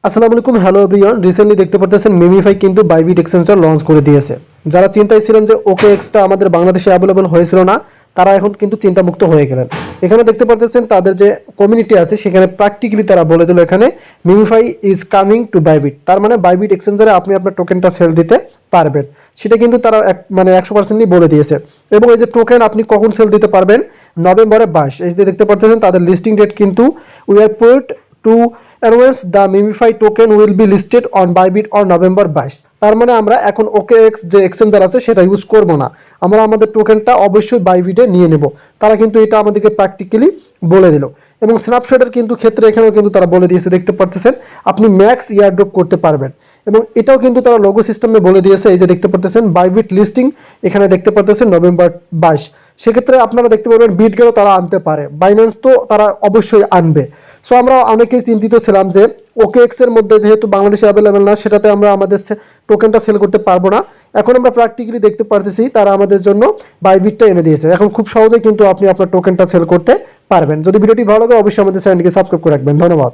আসসালামু আলাইকুম, hello everyone. Recently দেখতে পারতেছেন মিমিফাই কিন্তু বাইবিট এক্সচেঞ্জার লঞ্চ করে দিয়েছে। যারা চিন্তায় ছিলেন যে ওকে এক্সটা আমাদের বাংলাদেশে অ্যাভেলেবল হয়েছিল না, তারা এখন কিন্তু চিন্তামুক্ত হয়ে গেলেন। এখানে দেখতে পারতেছেন তাদের যে কমিউনিটি আছে সেখানে প্র্যাকটিক্যালি তারা বলে দিল এখানে MemeFi is coming to Bybit. তার মানে বাইবিট এক্সচেঞ্জারে আপনি আপনার টোকেনটা সেল দিতে পারবেন। সেটা কিন্তু তারা 100%ই বলে দিয়েছে। এবং এই যে টোকেন আপনি কখন সেল দিতে পারবেন, নভেম্বরে 22। এই যে দেখতে পাচ্ছেন তাদের লিস্টিং ডেট কিন্তু we are put to announce the memefi token will be listed on Bybit on November 22। তার মানে আমরা এখন ওকে এক্স যে এক্সচেঞ্জার আছে সেটা ইউজ করব না, আমরা আমাদের টোকেনটা অবশ্যই বাইবিটে নিয়ে নেব। তারা কিন্তু এটা আমাদেরকে প্র্যাকটিক্যালি বলে দিল। এবং স্ন্যাপশটের কিন্তু ক্ষেত্রে এখানেও কিন্তু তারা বলে দিয়েছে, দেখতে পারতেছেন আপনি ম্যাক্স ইয়ারড্রপ করতে পারবেন। এবং এটাও কিন্তু তারা লোগো সিস্টেমে বলে দিয়েছে। এই যে দেখতে পারতেছেন বাইবিট লিস্টিং, এখানে দেখতে পারতেছেন নভেম্বর 22। সেক্ষেত্রে আপনারা দেখতে পারবেন বিটগেও তারা আনতে পারে, বাইন্যান্স তো তারা অবশ্যই আনবে। সো আমরা অনেকেই চিন্তিত ছিলাম যে ওকে এক্স এর মধ্যে যেহেতু বাংলাদেশে অ্যাভেলেবেল না, সেটাতে আমরা আমাদের টোকেনটা সেল করতে পারবো না। এখন আমরা প্র্যাকটিক্যালি দেখতে পারতেছি তারা আমাদের জন্য বাইবিটটা এনে দিয়েছে। এখন খুব সহজেই কিন্তু আপনি আপনার টোকেনটা সেল করতে পারবেন। যদি ভিডিওটি ভালো লাগে অবশ্যই আমাদের চ্যানেলটিকে সাবস্ক্রাইব করে রাখবেন। ধন্যবাদ।